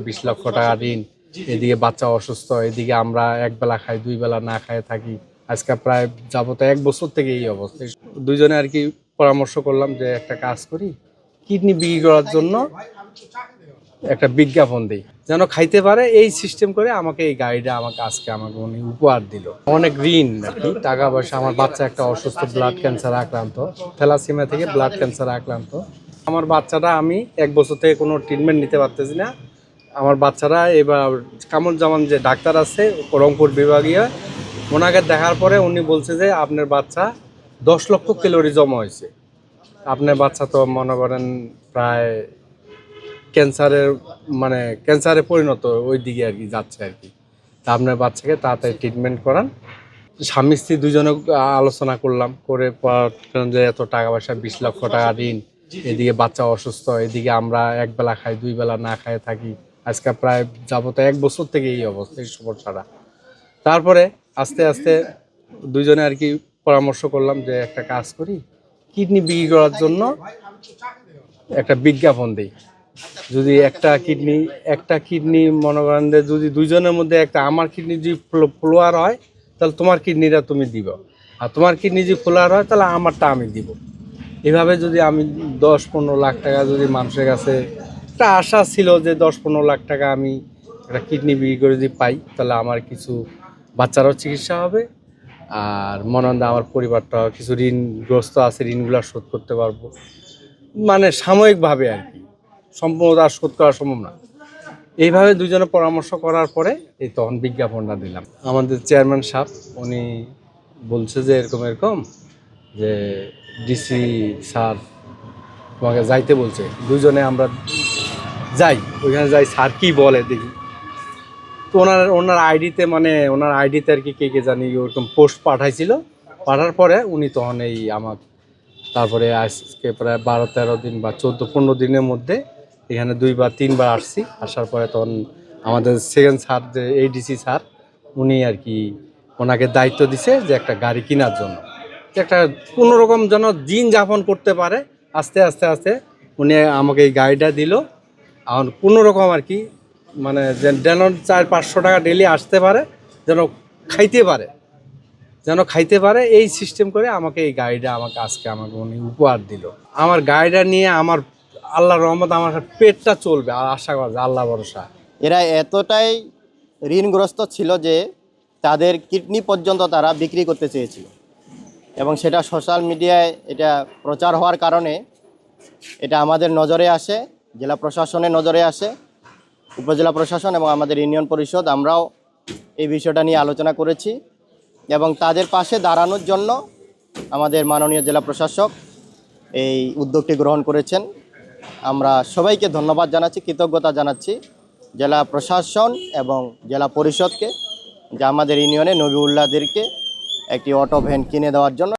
20 লক্ষ টাকা ঋণ, এদিকে বাচ্চা অসুস্থ, এদিকে আমরা একবেলা খাই, 2 বেলা না খায় থাকি। আজকে প্রায় যাবত 1 বছর থেকে এই অবস্থা। দুইজনে আর কি পরামর্শ করলাম যে একটা কাজ করি, কিডনি বিক্রি করার জন্য একটা বিজ্ঞাপন দিই, যেন খাইতে পারে। এই সিস্টেম করে আমাকে এই গাড়িটা আজকে আমাকে উনি উপহার দিল। অনেক ঋণ আর কি, টাকা পয়সা। আমার বাচ্চা একটা অসুস্থ, ব্লাড ক্যান্সার আক্রান্ত, থ্যালাসেমিয়া থেকে ব্লাড ক্যান্সার আক্রান্ত। আমার বাচ্চাটা আমি 1 বছর থেকে কোনো ট্রিটমেন্ট নিতে পারতেছি না। আমার বাচ্চারা এবার কামরুজ্জামান যে ডাক্তার আছে রংপুর বিভাগীয়, ওনাকে দেখার পরে উনি বলছে যে আপনার বাচ্চা 10 লক্ষ ক্যালোরি জমা হয়েছে। আপনার বাচ্চা তো মনে করেন প্রায় ক্যান্সারে পরিণত ওই দিকে আর কি যাচ্ছে আর কি। তা আপনার বাচ্চাকে তাড়াতাড়ি ট্রিটমেন্ট করান। স্বামী স্ত্রী দুজনে আলোচনা করলাম, করে যে এত টাকা পয়সা, 20 লক্ষ টাকা ঋণ, এদিকে বাচ্চা অসুস্থ, এদিকে আমরা একবেলা খাই, 2 বেলা না খায় থাকি। আজকে প্রায় যাবত 1 বছর থেকে এই অবস্থা, এই সমস্যাটা। তারপরে আস্তে আস্তে দুইজনে আর কি পরামর্শ করলাম যে একটা কাজ করি, কিডনি বিক্রি করার জন্য একটা বিজ্ঞাপন দিই। যদি একটা কিডনি মনে করেন যে যদি দুইজনের মধ্যে একটা, আমার কিডনি যদি ফ্লোয়ার হয় তাহলে তোমার কিডনিটা তুমি দিব, আর তোমার কিডনি যদি ফ্লোয়ার হয় তাহলে আমারটা আমি দিব। এভাবে যদি আমি 10-15 লাখ টাকা যদি মানুষের কাছে, একটা আশা ছিল যে 10-15 লাখ টাকা আমি একটা কিডনি বিক্রি করে যদি পাই, তাহলে আমার কিছু বাচ্চারও চিকিৎসা হবে, আর মনে আমার পরিবারটা কিছু ঋণগ্রস্ত আছে, ঋণগুলো শোধ করতে পারবো। মানে সাময়িকভাবে আর কি, সম্পূর্ণ আর শোধ করা সম্ভব না। এইভাবে দুজনে পরামর্শ করার পরে এই তখন বিজ্ঞাপনটা দিলাম। আমাদের চেয়ারম্যান সাহেব উনি বলছে যে এরকম এরকম, যে ডিসি স্যার তোমাকে যাইতে বলছে। দুজনে আমরা যাই, ওইখানে যাই, স্যার কি বলে দেখি। তো ওনার আইডিতে আর কি কে জানি ওরকম পোস্ট পাঠাইছিল। পাঠার পরে উনি তখন আমার, তারপরে আজকে প্রায় 12-13 দিন বা 14-15 দিনের মধ্যে এখানে 2 বা 3 বার আসছি। আসার পরে তখন আমাদের সেকেন্ড স্যার যে এডিসি স্যার, উনি আর কি ওনাকে দায়িত্ব দিছে যে একটা গাড়ি কেনার জন্য, যে একটা কোনোরকম যেন দিন যাপন করতে পারে। আস্তে আস্তে আস্তে উনি আমাকে এই গাড়িটা দিল। এখন কোনোরকম আর কি যেন 400-500 টাকা ডেলি আসতে পারে, যেন খাইতে পারে এই সিস্টেম করে আমাকে এই গাড়িটা আজকে উনি উপহার দিল। আমার গাড়িটা নিয়ে আমার আল্লাহর রহমত আমার পেটটা চলবে, আর আশা করা আল্লাহ ভরসা। এরা এতটাই ঋণগ্রস্ত ছিল যে তাদের কিডনি পর্যন্ত তারা বিক্রি করতে চেয়েছিল, এবং সেটা সোশ্যাল মিডিয়ায় এটা প্রচার হওয়ার কারণে এটা আমাদের নজরে আসে, জেলা প্রশাসনের নজরে আসে। উপজেলা প্রশাসন এবং আমাদের ইউনিয়ন পরিষদ আমরাও এই বিষয়টা নিয়ে আলোচনা করেছি, এবং তাদের পাশে দাঁড়ানোর জন্য আমাদের মাননীয় জেলা প্রশাসক এই উদ্যোগটি গ্রহণ করেছেন। আমরা সবাইকে ধন্যবাদ জানাচ্ছি, কৃতজ্ঞতা জানাচ্ছি জেলা প্রশাসন এবং জেলা পরিষদকে, যে আমাদের ইউনিয়নে নবিউল্লাহদেরকে একটি অটো ভ্যান কিনে দেওয়ার জন্য